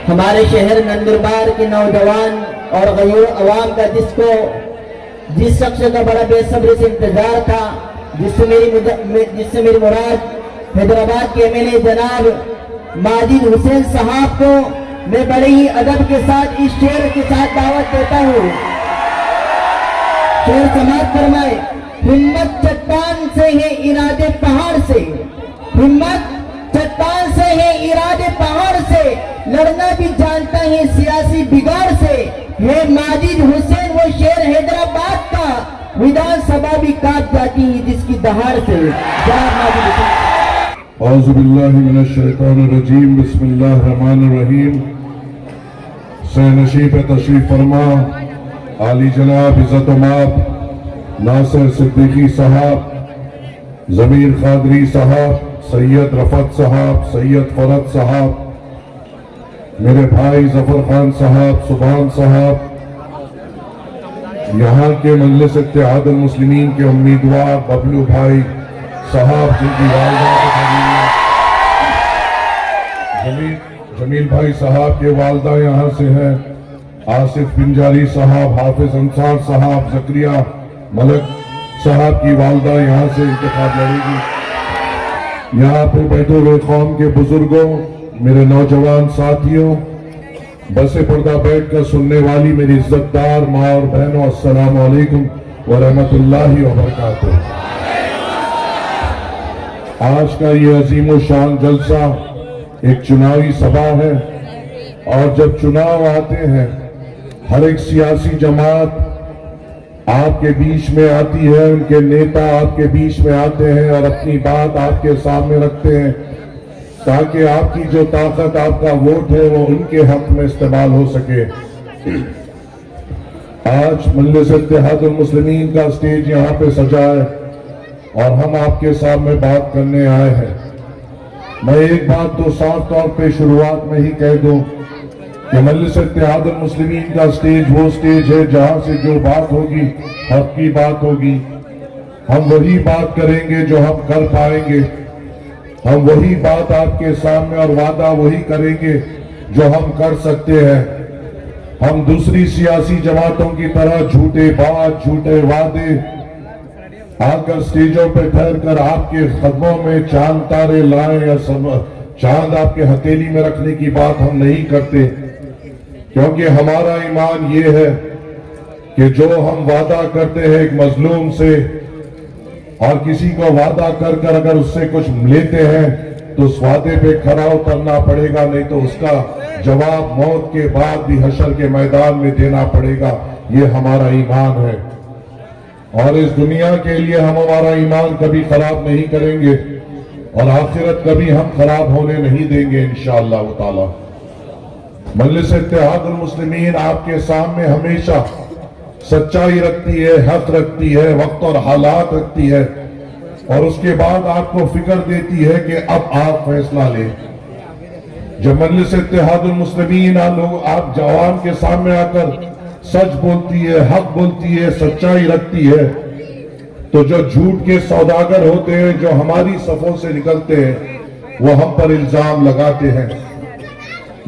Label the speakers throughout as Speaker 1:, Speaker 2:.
Speaker 1: हमारे शहर नंदुरबार के नौजवान और गयूर अवाम का जिस शख्स का बड़ा बेसब्री से इंतजार था, जिससे मेरी मुराद हैदराबाद के एमएलए जनाब माजिद हुसैन साहब को मैं बड़े ही अदब के साथ इस शेर के साथ दावत देता हूँ। शेर समाप्त फरमाए। हिम्मत चट्टान से है इरादे पहाड़ से, हिम्मत चट्टान से है इरादे पहाड़ से, लड़ना भी जानता है सियासी बिगाड़ से। है माजिद हुसैन वो शेर हैदराबाद का, विधानसभा भी काट जाती है जिसकी दहाड़ से।
Speaker 2: औज़ु बिल्लाहि मिनश शैतानिर रजीम, बिस्मिल्लाहिर रहमानिर रहीम। सहनशीं पे तशरीफ फरमा आली जनाब इज़्ज़त माब नासिर सिद्दीकी साहब, ज़मीर खादरी साहब, सैयद रफत साहब, सैयद फरत साहब, मेरे भाई जफर खान साहब, सुभान साहब, यहाँ के मजलिस इत्तेहाद मुस्लिमीन के उम्मीदवार बबलू भाई साहब, जिनकी वालिदा जमील भाई साहब के वालिदा यहाँ से हैं, आसिफ पिंजारी साहब, हाफिज अंसार साहब, जकरिया मलक साहब की वालिदा यहाँ से इंतखाब लड़ेगी। यहाँ पे बैठे हुए कौम के बुजुर्गों, मेरे नौजवान साथियों, बसे पर्दा बैठकर सुनने वाली मेरी इज्जतदार माँ और बहनों, अस्सलाम वालेकुम व रहमतुल्लाहि व बरकातुहू। आज का ये अजीम शान जलसा एक चुनावी सभा है और जब चुनाव आते हैं हर एक सियासी जमात आपके बीच में आती है, उनके नेता आपके बीच में आते हैं और अपनी बात आपके सामने रखते हैं ताकि आपकी जो ताकत, आपका वोट है वो उनके हक में इस्तेमाल हो सके। आज मजलिस इत्तेहादुल मुस्लिमीन का स्टेज यहाँ पे सजा है और हम आपके सामने बात करने आए हैं। मैं एक बात तो साफ तौर पे शुरुआत में ही कह दूं कि मजलिस इत्तेहादुल मुस्लिमीन का स्टेज वो स्टेज है जहां से जो बात होगी हक की बात होगी। हम वही बात करेंगे जो हम कर पाएंगे, हम वही बात आपके सामने और वादा वही करेंगे जो हम कर सकते हैं। हम दूसरी सियासी जमातों की तरह झूठे बात, झूठे वादे आकर स्टेजों पे ठहर कर आपके कदमों में चांद तारे लाएं या चांद आपके हथेली में रखने की बात हम नहीं करते, क्योंकि हमारा ईमान ये है कि जो हम वादा करते हैं एक मजलूम से और किसी को वादा कर कर अगर उससे कुछ लेते हैं तो उस वादे पे खरा उतरना पड़ेगा, नहीं तो उसका जवाब मौत के बाद भी हशर के मैदान में देना पड़ेगा। ये हमारा ईमान है और इस दुनिया के लिए हम हमारा ईमान कभी खराब नहीं करेंगे और आखिरत कभी हम खराब होने नहीं देंगे इंशाअल्लाह ताला। मजलिस इत्तेहादुल मुस्लिमीन आपके सामने हमेशा सच्चाई रखती है, हक रखती है, वक्त और हालात रखती है और उसके बाद आपको फिक्र देती है कि अब आप फैसला लें। जब मजलिस इत्तेहादुल मुस्लिमीन आप जवान के सामने आकर सच बोलती है, हक बोलती है, सच्चाई रखती है, तो जो झूठ के सौदागर होते हैं, जो हमारी सफों से निकलते हैं, वो हम पर इल्जाम लगाते हैं।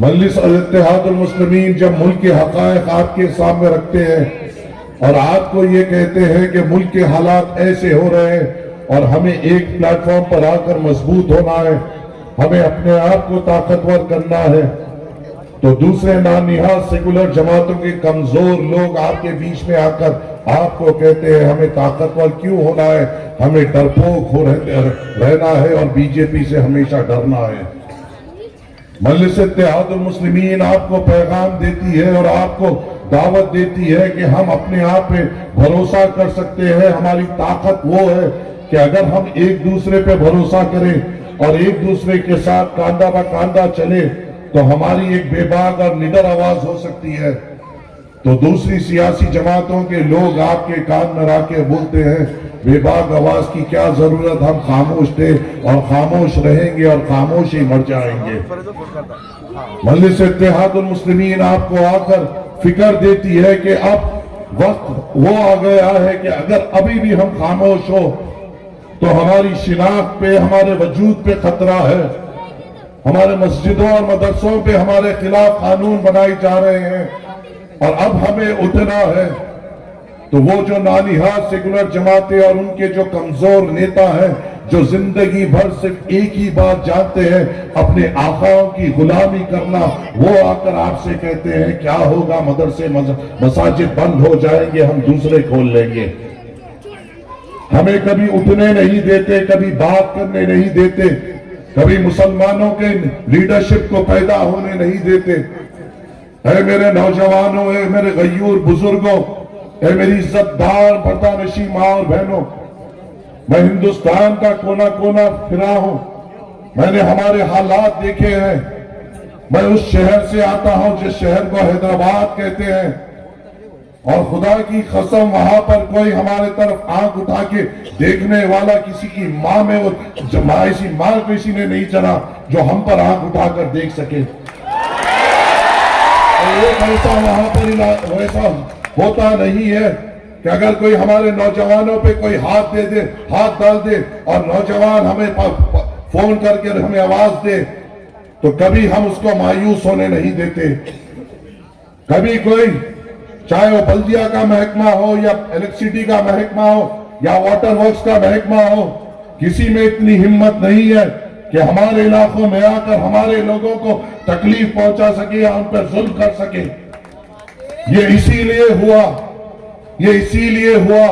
Speaker 2: मजलिस इत्तेहादुल मुस्लिमीन जब मुल्क के हकायक आपके सामने रखते हैं और आपको ये कहते हैं कि मुल्क के हालात ऐसे हो रहे हैं और हमें एक प्लेटफॉर्म पर आकर मजबूत होना है, हमें अपने आप को ताकतवर करना है, तो दूसरे नानिहाल सेकुलर जमातों के कमजोर लोग आपके बीच में आकर आपको कहते हैं हमें ताकतवर क्यों होना है, हमें डरपोक हो रहना है और बीजेपी से हमेशा डरना है। मजलिस इत्तेहादुल मुस्लिमीन आपको पैगाम देती है और आपको दावत देती है कि हम अपने आप पे भरोसा कर सकते हैं। हमारी ताकत वो है कि अगर हम एक दूसरे पे भरोसा करें और एक दूसरे के साथ कांधा बा कांधा चले तो हमारी एक बेबाक और निडर आवाज हो सकती है। तो दूसरी सियासी जमातों के लोग आपके कान में आके बोलते हैं बेबाक आवाज की क्या जरूरत, हम खामोश थे और खामोश रहेंगे और खामोश ही मर जाएंगे। मजलिस इत्तेहादुल मुस्लिमीन आपको आकर फिक्र देती है कि अब वक्त वो आ गया है कि अगर अभी भी हम खामोश हो तो हमारी शिनाख्त पे, हमारे वजूद पे खतरा है। हमारे मस्जिदों और मदरसों पे हमारे खिलाफ कानून बनाए जा रहे हैं और अब हमें उठना है। तो वो जो नानिहाद सेकुलर जमातें और उनके जो कमजोर नेता हैं, जो जिंदगी भर सिर्फ एक ही बात जानते हैं, अपने आकाओं की गुलामी करना, वो आकर आपसे कहते हैं क्या होगा, मदरसे मसाजिद बंद हो जाएंगे, हम दूसरे खोल लेंगे। हमें कभी उठने नहीं देते, कभी बात करने नहीं देते, कभी मुसलमानों के लीडरशिप को पैदा होने नहीं देते। ऐ मेरे नौजवानों, ऐ मेरे गयूर बुजुर्गों, ऐ मेरी इज्जतदार पर्दानशी माँ और बहनों, मैं हिंदुस्तान का कोना कोना फिरा हूं, मैंने हमारे हालात देखे हैं। मैं उस शहर से आता हूं जिस शहर को हैदराबाद कहते हैं, और खुदा की कसम वहां पर कोई हमारे तरफ आंख उठा के देखने वाला, किसी की माँ में वो ऐसी माँ किसी ने नहीं चला जो हम पर आंख उठाकर देख सके। ऐसा वहां पर वैसा होता नहीं है कि अगर कोई हमारे नौजवानों पे कोई हाथ दे दे, हाथ डाल दे और नौजवान हमें फोन करके हमें आवाज दे, तो कभी हम उसको मायूस होने नहीं देते। कभी कोई, चाहे वो बल्दिया का महकमा हो या इलेक्ट्रिसिटी का महकमा हो या वाटर वर्क्स का महकमा हो, किसी में इतनी हिम्मत नहीं है कि हमारे इलाकों में आकर हमारे लोगों को तकलीफ पहुंचा सके या उन पर जुल्म कर सके। ये इसीलिए हुआ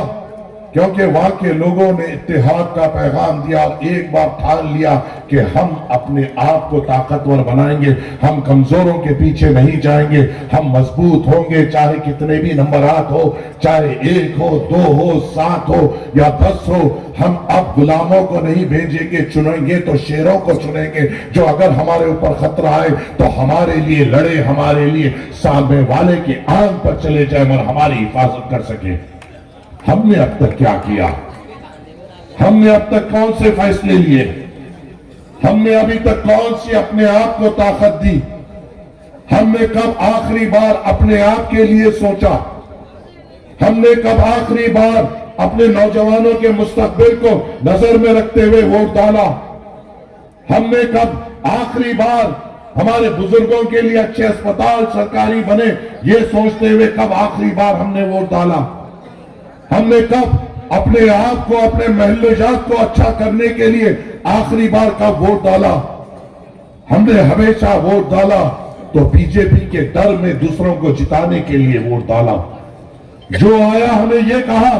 Speaker 2: क्योंकि वहां के लोगों ने इत्तेहाद का पैगाम दिया और एक बार ठान लिया कि हम अपने आप को ताकतवर बनाएंगे, हम कमजोरों के पीछे नहीं जाएंगे, हम मजबूत होंगे, चाहे कितने भी नंबरात हो, चाहे 1 हो, 2 हो, 7 हो या 10 हो। हम अब गुलामों को नहीं भेजेंगे, चुनेंगे तो शेरों को चुनेंगे, जो अगर हमारे ऊपर खतरा आए तो हमारे लिए लड़े, हमारे लिए सामने वाले की आंख पर चले जाए और हमारी हिफाजत कर सके। हमने अब तक क्या किया? हमने अब तक कौन से फैसले लिए? हमने अभी तक कौन सी अपने आप को ताकत दी? हमने कब आखिरी बार अपने आप के लिए सोचा? हमने कब आखिरी बार अपने नौजवानों के मुस्तकबिल को नजर में रखते हुए वोट डाला? हमने कब आखिरी बार हमारे बुजुर्गों के लिए अच्छे अस्पताल सरकारी बने, ये सोचते हुए कब आखिरी बार हमने वोट डाला? हमने कब अपने आप को, अपने महल्लोजात को अच्छा करने के लिए आखिरी बार कब वोट डाला? हमने हमेशा वोट डाला तो बीजेपी के डर में दूसरों को जिताने के लिए वोट डाला। जो आया हमें यह कहा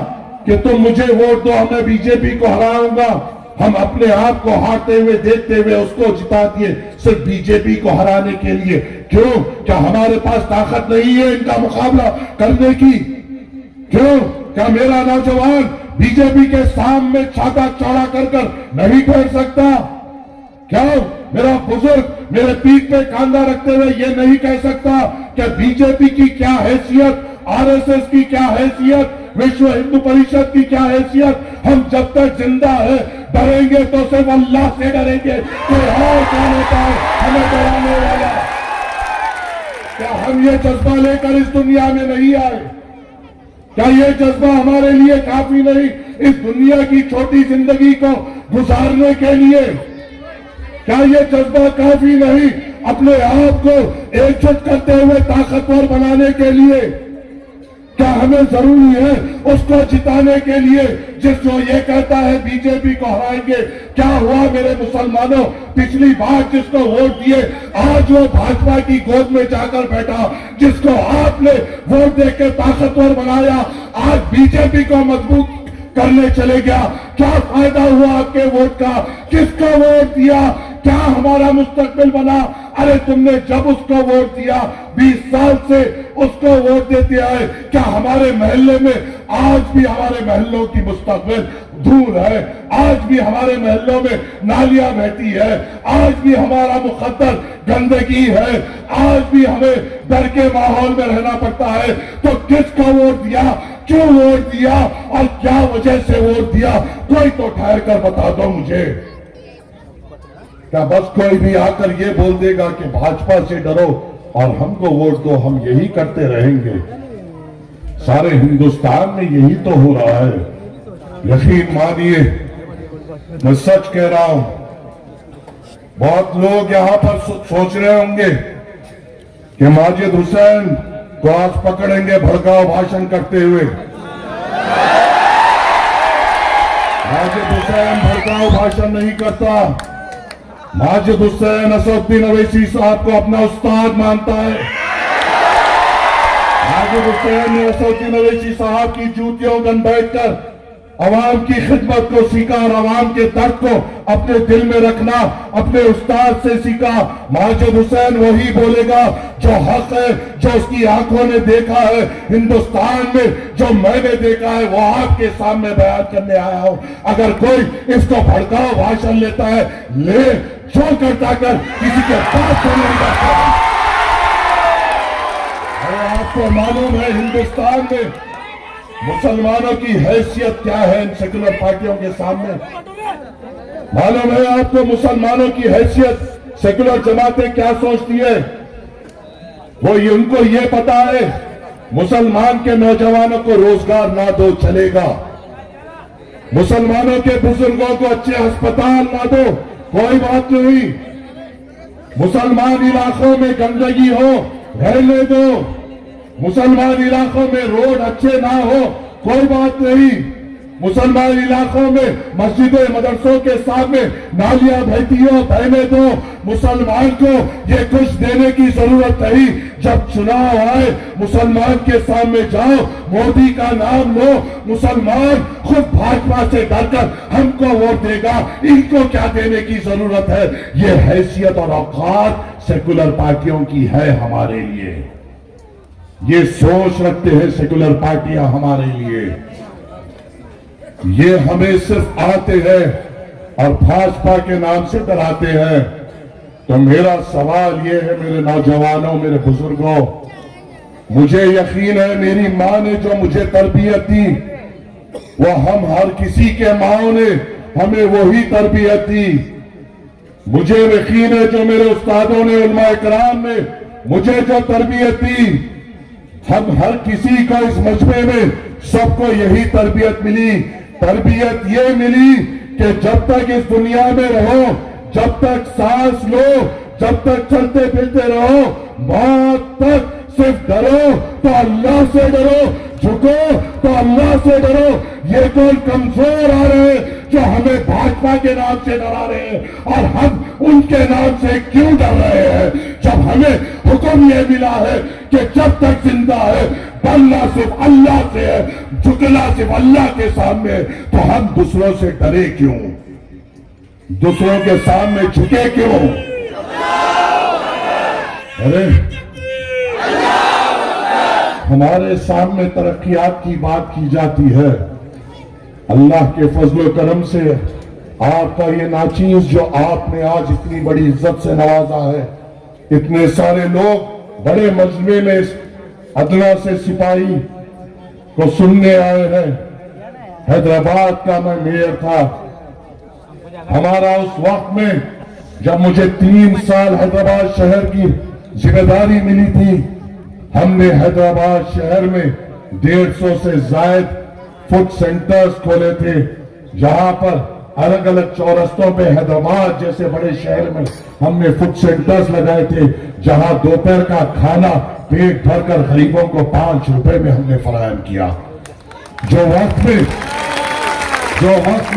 Speaker 2: कि तुम मुझे वोट दो, मैं बीजेपी को हराऊंगा, हम अपने आप को हारते हुए देखते हुए उसको जिता दिए सिर्फ बीजेपी को हराने के लिए। क्यों? क्या हमारे पास ताकत नहीं है इनका मुकाबला करने की? क्यों? क्या मेरा नौजवान बीजेपी के सामने छाता चौड़ा कर नहीं ठहर सकता? क्यों मेरा बुजुर्ग मेरे पीठ पे कांधा रखते हुए ये नहीं कह सकता कि बीजेपी की क्या हैसियत, आरएसएस की क्या हैसियत, विश्व हिंदू परिषद की क्या हैसियत? हम जब तक जिंदा है डरेंगे तो सिर्फ अल्लाह से डरेंगे। कोई और कौन होता है हमें डराने वाला? क्या हम ये जज्बा लेकर इस दुनिया में नहीं आए? क्या ये जज्बा हमारे लिए काफी नहीं इस दुनिया की छोटी जिंदगी को गुजारने के लिए? क्या ये जज्बा काफी नहीं अपने आप को एकजुट करते हुए ताकतवर बनाने के लिए? क्या हमें जरूरी है उसको जिताने के लिए जो ये कहता है बीजेपी को हराएंगे? क्या हुआ मेरे मुसलमानों, पिछली बार जिसको वोट दिए आज वो भाजपा की गोद में जाकर बैठा, जिसको आपने वोट देकर ताकतवर बनाया आज बीजेपी को मजबूत करने चले गया। क्या फायदा हुआ आपके वोट का? किसको वोट दिया? क्या हमारा मुस्तकबिल बना? अरे तुमने जब उसको वोट दिया 20 साल से उसको वोट देते आए, क्या हमारे महल्ले में आज भी हमारे महल्लों की मुस्तकबिल दूर है? आज भी हमारे महल्लों में नालियां बहती है, आज भी हमारा मुकद्दर गंदगी है, आज भी हमें डर के माहौल में रहना पड़ता है। तो किसको वोट दिया, क्यों वोट दिया और क्या वजह से वोट दिया? कोई तो ठहर कर बता दो मुझे। क्या बस कोई भी आकर ये बोल देगा कि भाजपा से डरो और हमको वोट दो, हम यही करते रहेंगे? सारे हिंदुस्तान में यही तो हो रहा है। यकीन मानिए, मैं सच कह रहा हूं, बहुत लोग यहाँ पर सोच रहे होंगे कि माजिद हुसैन को आज पकड़ेंगे भड़काऊ भाषण करते हुए। माजिद हुसैन भड़काऊ भाषण नहीं करता। माजिद हुसैन असदुद्दीन अवैसी साहब को अपना उस्ताद मानता है। माजिद हुसैन ने असदुद्दीन अवैसी साहब की जूतियों गन बैठकर अवाम की खिदमत को सीखा और अवाम के दर्द को अपने दिल में रखना अपने उस्ताद से सीखा। माजिद हुसैन वही बोलेगा जो हक है, जो उसकी आंखों ने देखा है हिंदुस्तान में, जो मैंने देखा है वो आपके सामने बयान करने आया हूं। अगर कोई इसको भड़काऊ भाषण लेता है, ले जो करता कर, किसी के पास नहीं जाता। आपको मालूम है हिंदुस्तान में मुसलमानों की हैसियत क्या है इन सेकुलर पार्टियों के सामने? मालूम है आपको मुसलमानों की हैसियत सेकुलर जमातें क्या सोचती है? उनको ये पता है मुसलमान के नौजवानों को रोजगार ना दो चलेगा, मुसलमानों के बुजुर्गों को अच्छे अस्पताल ना दो कोई बात नहीं, मुसलमान इलाकों में गंदगी हो रहने दो, मुसलमान इलाकों में रोड अच्छे ना हो कोई बात नहीं, मुसलमान इलाकों में मस्जिदों मदरसों के सामने नालियां बहती हो बहने दो। मुसलमान को ये कुछ देने की जरूरत नहीं। जब चुनाव आए मुसलमान के सामने जाओ, मोदी का नाम लो, मुसलमान खुद भाजपा से डरकर हमको वोट देगा, इनको क्या देने की जरूरत है? ये हैसियत और औकात सेकुलर पार्टियों की है हमारे लिए। ये सोच रखते हैं सेकुलर पार्टियां हमारे लिए। ये हमें सिर्फ आते हैं और भाजपा के नाम से डराते हैं। तो मेरा सवाल ये है मेरे नौजवानों, मेरे बुजुर्गों, मुझे यकीन है मेरी मां ने जो मुझे तरबियत दी वो हम हर किसी के माओ ने हमें वही तरबियत दी। मुझे यकीन है जो मेरे उस्तादों ने उलमा इकराम ने मुझे जो तरबियत दी, हम हर किसी को इस मजमे में सबको यही तरबियत मिली। तरबियत ये मिली कि जब तक इस दुनिया में रहो, जब तक सांस लो, जब तक चलते फिरते रहो, मौत तक सिर्फ डरो तो अल्लाह से डरो, झुको तो अल्लाह से डरो। ये कौन कमजोर आ रहे हैं जो हमें भाजपा के नाम से डरा रहे हैं, और हम उनके नाम से क्यों डर रहे हैं? जब हमें हुक्म ये मिला है कि जब तक जिंदा है डरना सिर्फ अल्लाह से है, झुकना सिर्फ अल्लाह के सामने, तो हम दूसरों से डरे क्यों? दूसरों के सामने झुके क्यों? अरे हमारे सामने तरक्कियात की बात की जाती है, अल्लाह के फजल करम से आपका ये नाचीज जो आपने आज इतनी बड़ी इज्जत से नवाजा है, इतने सारे लोग बड़े मजमे में अदना से सिपाही को सुनने आए हैं। हैदराबाद का मैं मेयर था, हमारा उस वक्त में जब मुझे 3 साल हैदराबाद शहर की जिम्मेदारी मिली थी, हमने हैदराबाद शहर में 150 से ज्यादा फूड सेंटर्स खोले थे, जहां पर अलग अलग चौरस्तों पे हैदराबाद जैसे बड़े शहर में हमने फूड सेंटर्स लगाए थे, जहां दोपहर का खाना पेट भरकर गरीबों को 5 रुपए में हमने फराहम किया। जो वक्त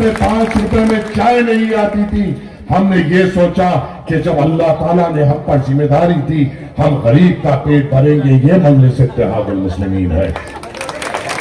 Speaker 2: में 5 रुपए में चाय नहीं आती थी, हमने ये सोचा कि जब अल्लाह ताला ने हम पर जिम्मेदारी दी, हम गरीब का पेट भरेंगे। ये मजलिस इत्तेहादुल मुस्लिमीन है।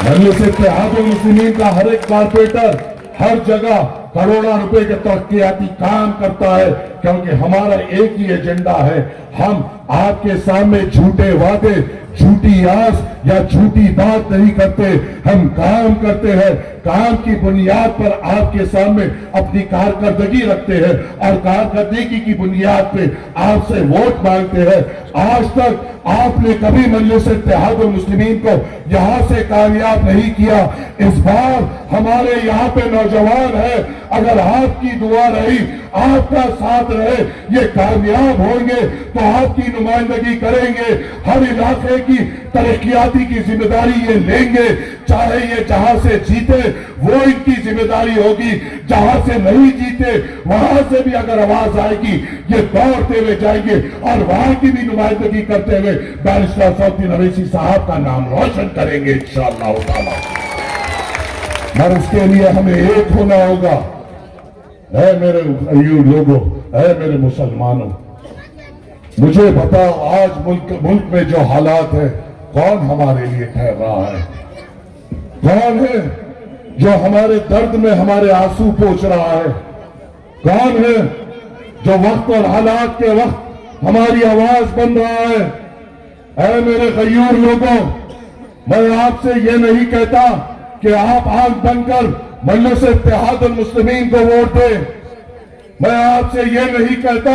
Speaker 2: मजलिस इत्तेहादुल मुस्लिमीन का हर एक कारपोरेटर हर जगह करोड़ों रुपए के तरक्कियाती काम करता है, क्योंकि हमारा एक ही एजेंडा है, हम आपके सामने झूठे वादे, झूठी आस या झूठी बात नहीं करते, हम काम करते हैं, काम की बुनियाद पर आपके सामने अपनी कारकर्दगी रखते हैं और कारकर्दगी की बुनियाद पे आपसे वोट मांगते हैं। आज तक आपने कभी मजलिस इत्तेहादुल मुस्लिमीन को यहां से कामयाब नहीं किया। इस बार हमारे यहाँ पे नौजवान है, अगर आपकी दुआ रही, आपका साथ रहे, ये कामयाब होंगे तो आपकी नुमाइंदगी करेंगे, हर इलाके की तरक्याती की जिम्मेदारी ये लेंगे, चाहे ये जहां से जीते वो इनकी जिम्मेदारी होगी, जहां से नहीं जीते वहां से भी अगर आवाज आएगी ये दौड़ते हुए जाएंगे और वहां की भी नुमाइंदगी करते हुए बैरिस्टर सौद्दीन अवैसी साहब का नाम रोशन करेंगे इंशाअल्लाह ताला। मगर उसके लिए हमें एक होना होगा। है मेरे लोगों, है मेरे मुसलमानों, मुझे बताओ आज मुल्क में जो हालात है, कौन हमारे लिए ठहर रहा है? कौन है जो हमारे दर्द में हमारे आंसू पोंछ रहा है? कौन है जो वक्त और हालात के वक्त हमारी आवाज बन रहा है? ऐ मेरे गयूर लोगों, मैं आपसे ये नहीं कहता कि आप आंख बनकर मजलिस इत्तेहादुल मुस्लिमीन को वोट दें। मैं आपसे ये नहीं कहता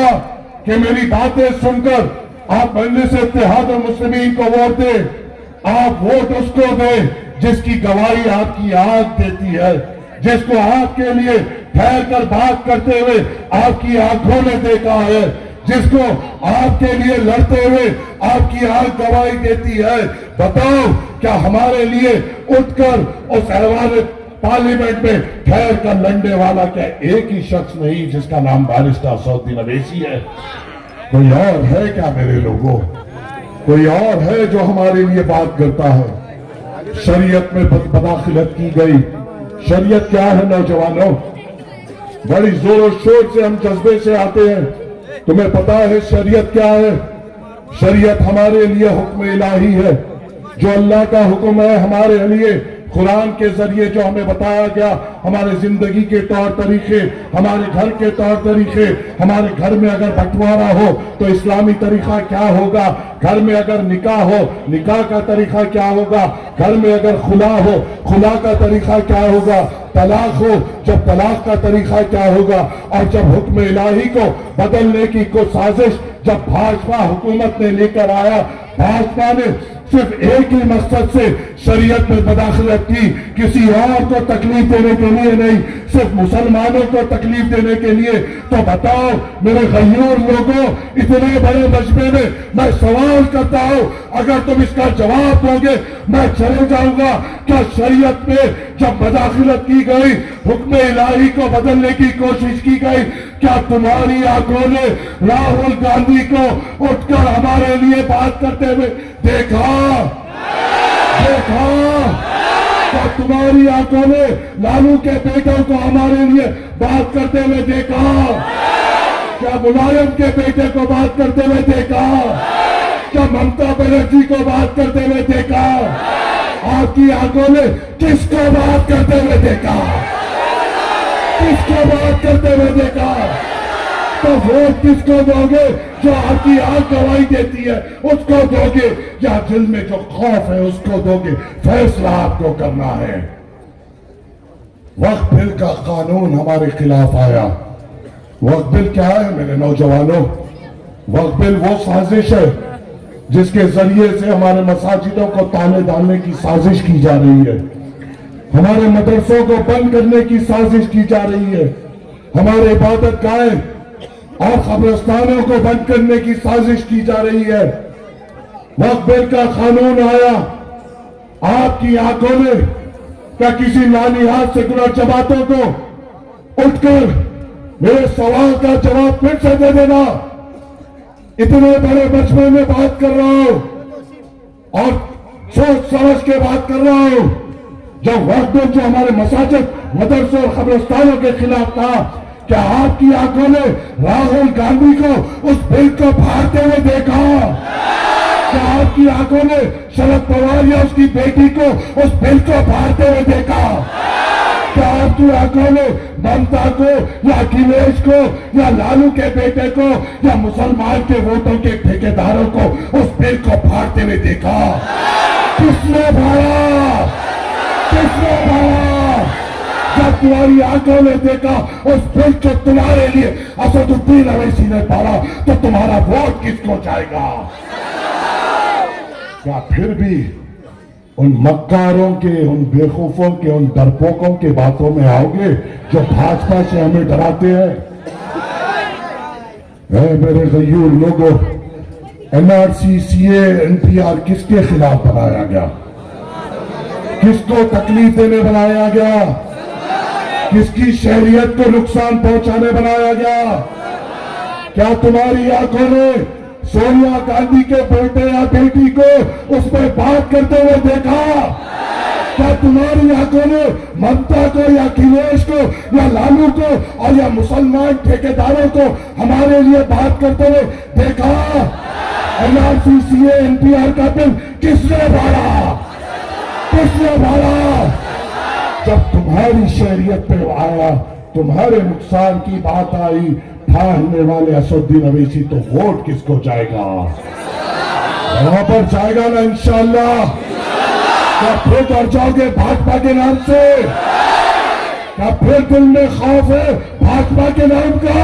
Speaker 2: कि मेरी बातें सुनकर आप मजलिस इत्तेहादुल मुस्लिमीन को वोट दें। आप वोट उसको दें जिसकी गवाही आपकी आंख देती है, जिसको आपके लिए ठहर कर बात करते हुए आपकी आंखों ने देखा है, जिसको आपके लिए लड़ते हुए आपकी आंख गवाही देती है। बताओ, क्या हमारे लिए उठकर उस ऐवान पार्लियामेंट में ठहर कर लड़ने वाला क्या एक ही शख्स नहीं जिसका नाम बैरिस्टर सौद्दीन अवैसी है? कोई और है क्या मेरे लोगों? कोई और है जो हमारे लिए बात करता है? शरीयत में बदाखिलत की गई। शरीयत क्या है नौजवानों? बड़ी जोर शोर से हम जज्बे से आते हैं। तुम्हें पता है शरीयत क्या है? शरीयत हमारे लिए हुक्म इलाही है, जो अल्लाह का हुक्म है हमारे लिए कुरान के जरिए जो हमें बताया गया, हमारे जिंदगी के तौर तरीके, हमारे घर के तौर तरीके। हमारे घर में अगर बंटवारा हो तो इस्लामी तरीका क्या होगा? घर में अगर निकाह हो, निकाह का तरीका क्या होगा? घर में अगर खुला हो, खुला का तरीका क्या होगा? तलाक हो, जब तलाक का तरीका क्या होगा? और जब हुक्म इलाही को बदलने की कोई साजिश जब भाजपा हुकूमत ने लेकर आया, भाजपा ने सिर्फ एक ही मकसद से शरीयत में बदाखलत की, किसी और को तकलीफ देने के लिए नहीं, सिर्फ मुसलमानों को तकलीफ देने के लिए। तो बताओ मेरे गयूर लोगों, इतने बड़े मजमे में मैं सवाल करता हूं, अगर तुम इसका जवाब दोगे मैं चले जाऊंगा। क्या शरीयत में जब बदाखलत की गई, हुक्म इलाही को बदलने की कोशिश की गई, क्या तुम्हारी आंखों ने राहुल गांधी को उठकर हमारे लिए बात करते हुए देखा? क्या तुम्हारी आंखों ने लालू के बेटों को हमारे लिए बात करते हुए देखा? क्या मुलायम के बेटे को बात करते हुए देखा? क्या ममता बनर्जी को बात करते हुए देखा? आपकी आंखों ने किसको बात करते हुए देखा? किसको बात करते हुए देखा? तो वोट किसको दोगे? जो आपकी आंख गवाही देती है उसको दोगे, या दिल में जो खौफ है उसको दोगे? फैसला आपको करना है। वक्फ बिल का कानून हमारे खिलाफ आया। वक्फ बिल क्या है मेरे नौजवानों? वक्फ बिल वो साजिश है जिसके जरिए से हमारे मसाजिदों को ताले डालने की साजिश की जा रही है, हमारे मदरसों को बंद करने की साजिश की जा रही है, हमारे इबादत गाह और कब्रिस्तानों को बंद करने की साजिश की जा रही है। वक्फ बिल का कानून आया, आपकी आंखों ने क्या किसी लानिहात सेकुलर जमातों को उठकर मेरे सवाल का जवाब फिर से दे देना? इतने बड़े मजमे में बात कर रहा हूं और सोच समझ के बात कर रहा हूं। जब वक्फ बिल जो हमारे मसाजिद, मदरसों और कब्रिस्तानों के खिलाफ था, क्या आपकी आंखों ने राहुल गांधी को उस बिल को फाड़ते हुए देखा? क्या आपकी आंखों ने शरद पवार या उसकी बेटी को उस बिल को फाड़ते हुए देखा? क्या आपकी आंखों ने ममता को या अखिलेश को या लालू के बेटे को या मुसलमान के वोटों के ठेकेदारों को उस बिल को फाड़ते हुए देखा? किसने फाड़ा? किसने फाड़ा? जब तुम्हारी आंखों ने देखा उस बिल को तुम्हारे लिए असदुद्दीन अवैसी ने फाड़ा, तो तुम्हारा वोट किसको जाएगा? क्या फिर भी उन मक्कारों के, उन बेवकूफों के, उन डरपोकों के बातों में आओगे जो भाजपा से हमें डराते हैं? मेरे गयूर लोगों, एनआरसी, सीए, एनपीआर किसके खिलाफ बनाया गया? किसको तकलीफ देने बनाया गया? किसकी शहरियत को नुकसान पहुंचाने बनाया गया? क्या तुम्हारी आंखों ने सोनिया गांधी के बेटे या बेटी को उस पर बात करते हुए देखा? क्या तुम्हारी आंखों ने ममता को या अखिलेश को या लालू को और या मुसलमान ठेकेदारों को हमारे लिए बात करते हुए देखा? एनआरसी, सीए, एनपीआर का बिल किसने भरा? किसने भरा? जब तुम्हारी शहरियत पे आया, तुम्हारे नुकसान की बात आई, ठाहने वाले असदुद्दीन अवैसी, तो वोट किसको जाएगा? वहां पर जाएगा ना इंशाअल्लाह। क्या फिर डर जाओगे भाजपा के नाम से? क्या फिर दिल में खौफ है भाजपा के नाम का?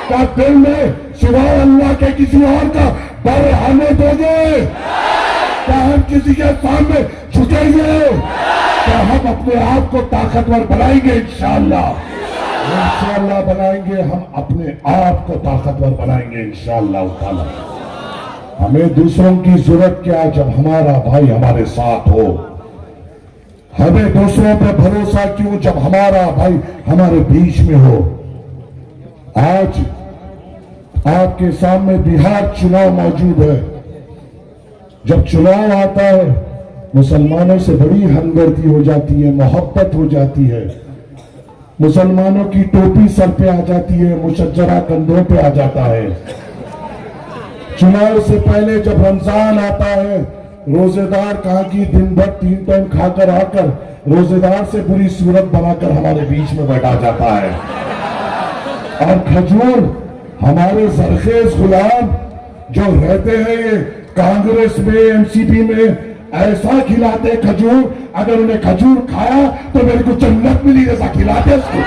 Speaker 2: क्या दिल में सिवाय अल्लाह के किसी और का डर आने दोगे? क्या हम किसी के सामने झुकेंगे? क्या हम अपने आप को ताकतवर बनाएंगे? इंशाअल्लाह बनाएंगे। हम अपने आप को ताकतवर बनाएंगे इंशाअल्लाह ताला। हमें दूसरों की जरूरत क्या जब हमारा भाई हमारे साथ हो? हमें दूसरों पर भरोसा क्यों जब हमारा भाई हमारे बीच में हो? आज आपके सामने बिहार चुनाव मौजूद है। जब चुनाव आता है, मुसलमानों से बड़ी हमदर्दी हो जाती है, मोहब्बत हो जाती है। मुसलमानों की टोपी सर पे आ जाती है, मुशज्जरा कंधों पे आ जाता है। चुनाव से पहले जब रमजान आता है, रोजेदार कहां की दिन भर 3 टाइम खाकर आकर रोजेदार से बुरी सूरत बनाकर हमारे बीच में बैठा जाता है। और खजूर हमारे सरखेज गुलाम जो रहते हैं ये कांग्रेस में, एनसीपी में, ऐसा खिलाते खजूर, अगर उन्हें खजूर खाया तो मेरे को जन्नत मिली जैसा खिलाते उसको।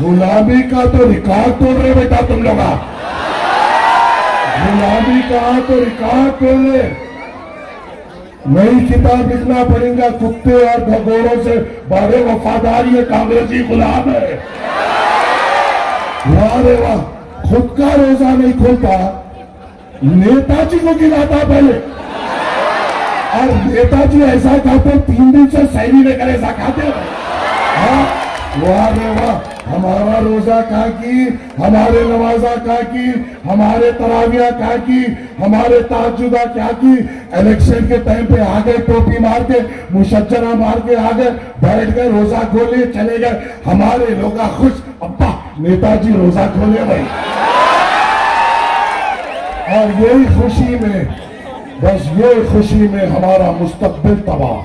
Speaker 2: गुलामी का तो रिकॉर्ड तोड़ रहे बेटा तुम लोग। गुलामी का तो रिकॉर्ड तोड़ रहे। नई किताब लिखना पड़ेगा, कुत्ते और भगोड़ों से बड़े वफादार ये कांग्रेसी गुलाम है। वाह रे वाह, खुद का रोजा नहीं खोलता, नेताजी को गिराता पहले। और नेताजी ऐसा खाते 3 दिन से सैनी लेकर ऐसा खाते। वाह रे वाह, हमारा रोजा कहाँ की, हमारे नमाजा कहाँ की, हमारे तराविया कहाँ की, हमारे ताजुदा क्या की? इलेक्शन के टाइम पे आ गए, टोपी मार के, मुशज्जरा मार के आ गए, बैठ गए, रोजा खोले, चले गए। हमारे लोग खुश, अब्बा नेताजी रोजा खोले भाई। और यही खुशी में, बस यही खुशी में हमारा मुस्तकबिल तबाह,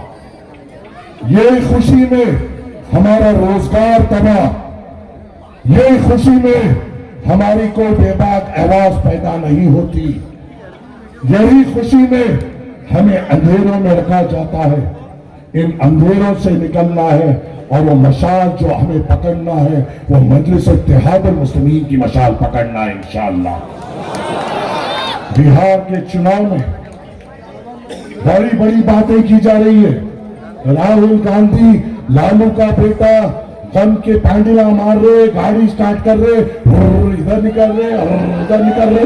Speaker 2: यही खुशी में हमारा रोजगार तबाह, यही खुशी में हमारी कोई बेबाक आवाज पैदा नहीं होती, यही खुशी में हमें अंधेरों में रखा जाता है। इन अंधेरों से निकलना है और वो मशाल जो हमें पकड़ना है वो मजलिस इत्तेहादुल मुस्लिमीन की मशाल पकड़ना है इंशाअल्लाह। बिहार के चुनाव में बड़ी बड़ी बातें की जा रही है। राहुल गांधी लालू का बेटा गम के पैंडला मार रहे, गाड़ी स्टार्ट कर रहे, इधर निकल रहे, उधर निकल रहे।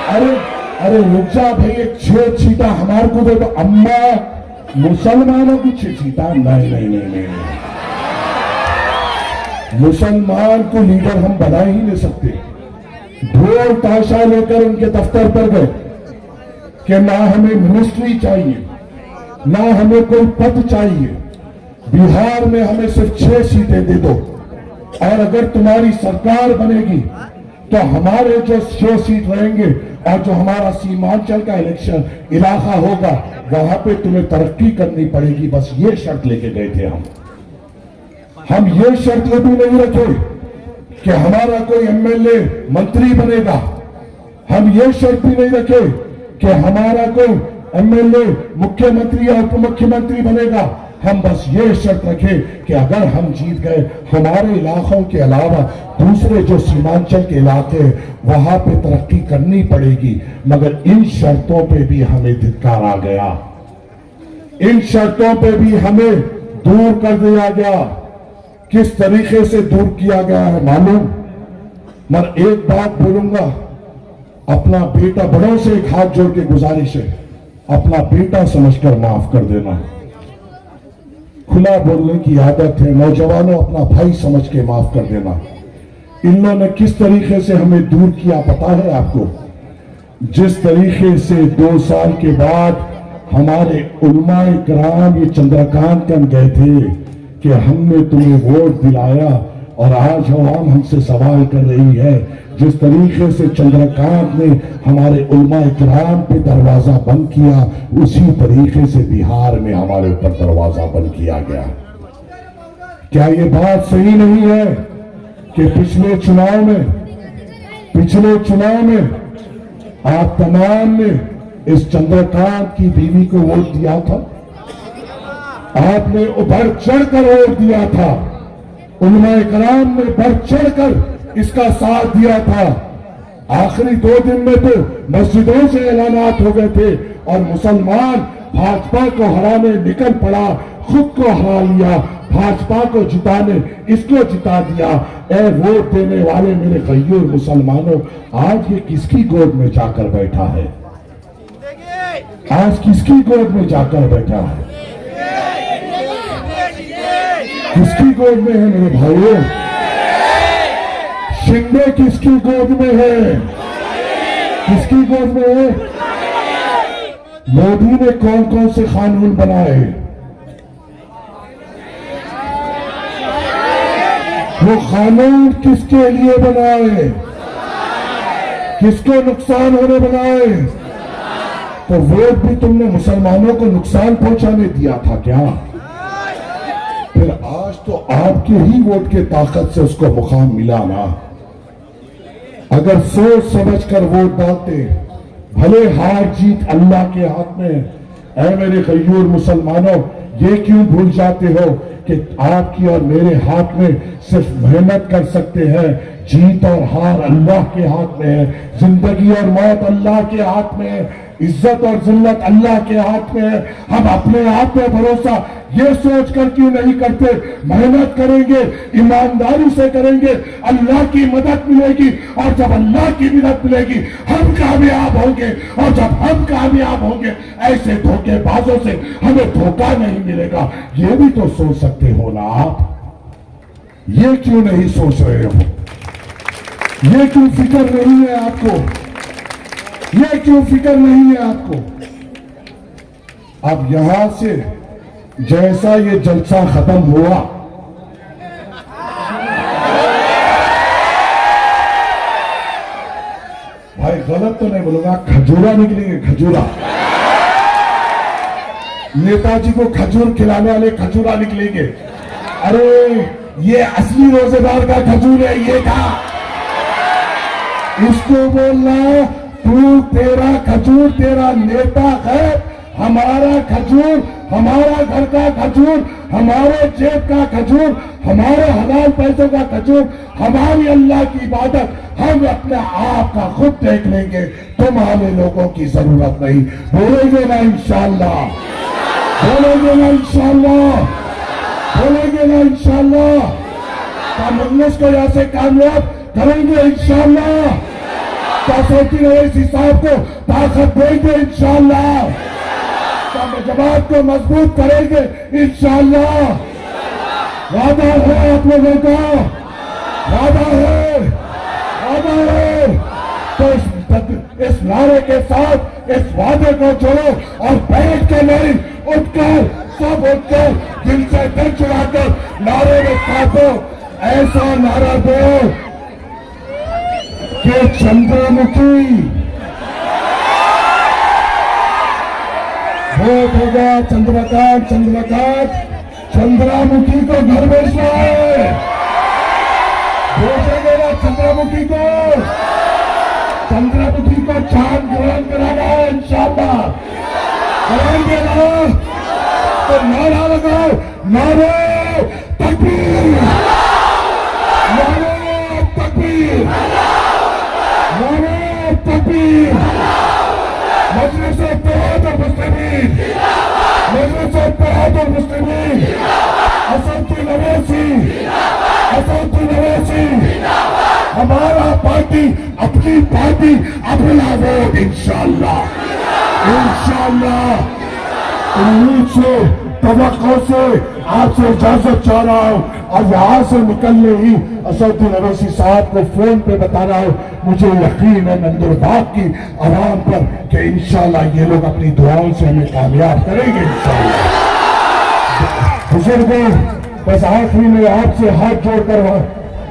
Speaker 2: अरे अरे रुक जा भाई, एक 6 चीटा हमारे को दे दो। अम्मा मुसलमानों की 6 चीटा? नहीं नहीं नहीं नहीं, मुसलमान को लीडर हम बना ही नहीं सकते। ढोल ताशा लेकर उनके दफ्तर पर गए कि ना हमें मिनिस्ट्री चाहिए, ना हमें कोई पद चाहिए, बिहार में हमें सिर्फ 6 सीटें दे दो, और अगर तुम्हारी सरकार बनेगी तो हमारे जो 6 सीट रहेंगे और जो हमारा सीमांचल का इलेक्शन इलाका होगा वहां पे तुम्हें तरक्की करनी पड़ेगी। बस ये शर्त लेके गए थे हम ये शर्त भी नहीं रखे कि हमारा कोई एमएलए मंत्री बनेगा, हम ये शर्त भी नहीं रखे कि हमारा कोई एमएलए मुख्यमंत्री या उप मुख्यमंत्री बनेगा। हम बस ये शर्त रखे कि अगर हम जीत गए, हमारे इलाकों के अलावा दूसरे जो सीमांचल के इलाके वहां पे तरक्की करनी पड़ेगी। मगर इन शर्तों पे भी हमें धिक्कार आ गया, इन शर्तों पे भी हमें दूर कर दिया गया। किस तरीके से दूर किया गया है मालूम? मगर एक बात बोलूंगा, अपना बेटा, बड़ों से एक हाथ जोड़ के गुजारिश है, अपना बेटा समझकर माफ कर देना। खुला बोलने की आदत है, नौजवानों अपना भाई समझ के माफ कर देना। इन लोगों ने किस तरीके से हमें दूर किया पता है आपको? जिस तरीके से 2 साल के बाद हमारे उलमाए किराम ये चंद्रकांत गए थे कि हमने तुम्हें वोट दिलाया, और आज अवाम हमसे सवाल कर रही है, जिस तरीके से चंद्रकांत ने हमारे उलमाए किराम पे दरवाजा बंद किया, उसी तरीके से बिहार में हमारे ऊपर दरवाजा बंद किया गया। क्या ये बात सही नहीं है कि पिछले चुनाव में आप तमाम ने इस चंद्रकांत की बीवी को वोट दिया था? आपने बढ़ चढ़कर वोट दिया था, उलमाए किराम ने बढ़ चढ़कर इसका साथ दिया था। आखिरी 2 दिन में तो मस्जिदों से ऐलानात हो गए थे और मुसलमान भाजपा को हराने निकल पड़ा, खुद को हरा लिया, भाजपा को जिताने इसको जिता दिया। ए वोट देने वाले मेरे गय्यूर मुसलमानों, आज ये किसकी गोद में जाकर बैठा है? आज किसकी गोद में जाकर बैठा है? किसकी गोद में है मेरे भाइयों? शिंदे किसकी गोद में है? किसकी गोद में है? मोदी ने कौन कौन से कानून बनाए? वो कानून किसके लिए बनाए? किसको नुकसान होने बनाए? तो वोट भी तुमने मुसलमानों को नुकसान पहुंचाने दिया था क्या? फिर आज तो आपके ही वोट के ताकत से उसको मुकाम मिला ना। अगर सोच समझ कर वोट डालते, भले हार जीत अल्लाह के हाथ में। ऐ मेरे गय्यूर मुसलमानों, ये क्यों भूल जाते हो कि आपकी और मेरे हाथ में सिर्फ मेहनत कर सकते हैं, जीत और हार अल्लाह के हाथ में है, जिंदगी और मौत अल्लाह के हाथ में है, इज्जत और जिल्लत अल्लाह के हाथ में है। हम अपने आप पे भरोसा ये सोच कर क्यों नहीं करते? मेहनत करेंगे, ईमानदारी से करेंगे, अल्लाह की मदद मिलेगी, और जब अल्लाह की मदद मिलेगी हम कामयाब होंगे, और जब हम कामयाब होंगे ऐसे धोखेबाजों से हमें धोखा नहीं मिलेगा। ये भी तो सोच सकते हो ना आप। ये क्यों नहीं सोच रहे हो? ये क्यों फिक्र नहीं है आपको? ये क्यों फिक्र नहीं है आपको? अब यहां से जैसा ये जलसा खत्म हुआ, भाई गलत तो नहीं बोलूंगा, खजूरा निकलेंगे, खजूरा। नेताजी को खजूर खिलाने वाले खजूरा निकलेंगे। अरे ये असली रोजेदार का खजूर है, ये था। इसको बोलना तू, तेरा खजूर तेरा नेता है, हमारा खजूर, हमारा घर का खजूर, हमारे जेब का खजूर, हमारे हलाल पैसों का खजूर, हमारी अल्लाह की इबादत हम अपने आप का खुद देख लेंगे, तुम्हारे लोगों की जरूरत नहीं। बोलेंगे ना इंशाअल्लाह? बोलेंगे ना इंशाअल्लाह? बोलेंगे ना इंशाअल्लाह? क्या मजलिस को यहाँ से कामयाब करेंगे इंशाअल्लाह? क्या सोची रईसी साहब को ताकत देंगे इंशाअल्लाह? क्या जमात को मजबूत करेंगे इंशाअल्लाह? वादा है आप लोगों का? वादा है? वादा है? तो इस नारे के साथ इस वादे को जोड़ो और बैठ कर नहीं, उठकर सब उठकर दिल से दिल चुराकर नारे में काटो। ऐसा नारा दो कि चंद्रमुखी वोट होगा, चंद्रकांत चंद्रमुखी को घर भेजना है। भेजेंगे ना चंद्रमुखी को? चंद्रमुखी को चांद ग्रहण कराना है इंशाअल्लाह। कराएंगे ना? तो नारा लगाओ, नारे तकबीर, नारे तकबीर, नारे तकबीर। मजलिस इत्तेहाद मुस्लिमीन, मजलिस इत्तेहाद मुस्लिमीन, असद नवासी, हमारा पार्टी, अपनी पार्टी, अपना वोट, इंशाअल्लाह इंशाअल्लाह। उम्मीद से, तवक्को से आपसे इजाजत चाह रहा हूं और यहां से निकलने ही असदुद्दीन अवैसी साहब को फोन पे बता रहा हूं, मुझे यकीन है नंदुरबाग की आवाम पर कि इंशाअल्लाह ये लोग अपनी दुआओं से हमें कामयाब करेंगे इंशाअल्लाह। बुजुर्गों, बस आखिरी में आपसे हाथ जोड़कर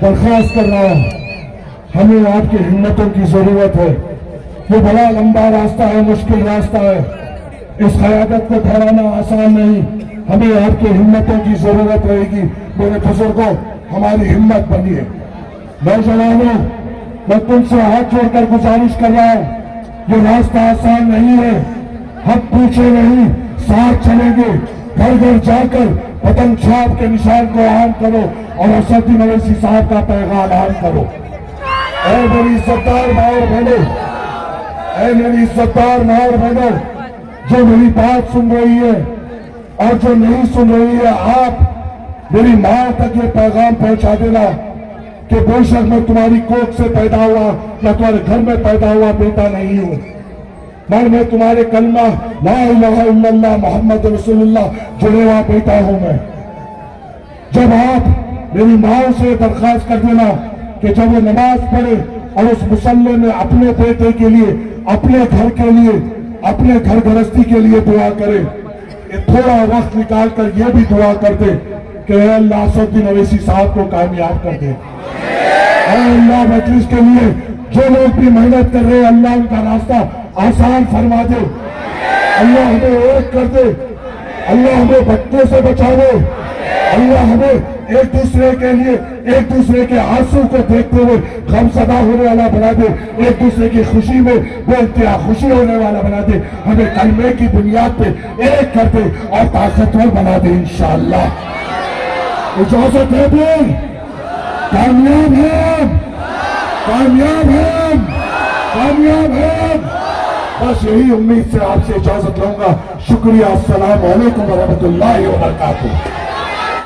Speaker 2: दरख्वास्त कर रहा हूं, हमें आपकी हिम्मतों की जरूरत है। ये बड़ा लंबा रास्ता है, मुश्किल रास्ता है, इस क़यादत को ठहराना आसान नहीं, हमें आपकी हिम्मतों की जरूरत रहेगी। मेरे बुजुर्गों, हमारी हिम्मत बनिए। नौजवानों, मैं तुमसे हाथ जोड़कर गुजारिश कर रहा हूं, ये रास्ता आसान नहीं है, हम पूछे नहीं, साथ चलेंगे। घर घर जाकर पतंग छाप के निशान को आम करो और असदुद्दीन अवैसी साहब का पैगाम आम करो। ऐ मेरी इज्जतदार माँ और बहनों, ऐ मेरी इज्जतदार माँ और बहनों, जो मेरी बात सुन रही है और जो नहीं सुन रही है, आप मेरी मां तक ये पैगाम पहुंचा देना कि बेशक मैं तुम्हारी कोख से पैदा हुआ या तुम्हारे घर में पैदा हुआ बेटा नहीं हूं, मगर मैं तुम्हारे कलमा ला इलाहा इल्लल्लाह मुहम्मद रसूलुल्लाह जुड़े हुआ बेटा हूं मैं। जब आप मेरी माओ से दरख्वास्त कर देना कि जब वो नमाज पढ़े और उस मुसल्ले में अपने बेटे के लिए, अपने घर के लिए, अपने घर गृहस्थी के लिए दुआ करे, थोड़ा वक्त निकाल कर ये भी दुआ कर दे कि अल्लाह असदुद्दीन अवैसी साहब को कामयाब कर दे। अल्लाह मजलिस के लिए जो लोग भी मेहनत कर रहे हैं, अल्लाह उनका रास्ता आसान फरमा दे। अल्लाह हमें एक कर दे, अल्लाह हमें भटकने से बचा दे, अल्लाह हमें एक दूसरे के लिए, एक दूसरे के आंसू को देखते हुए गमज़दा होने वाला बना दे, एक दूसरे की खुशी में बेइंतहा खुशी होने वाला बना दे, हमें कलमे की बुनियाद पे एक कर दे और ताकतवर बना दे इंशाअल्लाह। इजाजत है भी, कामयाब है, कामयाब है, कामयाब है। बस यही उम्मीद से आपसे इजाजत लूंगा। शुक्रिया। अस्सलाम वालेकुम व रहमतुल्लाहि व बरकातुहू।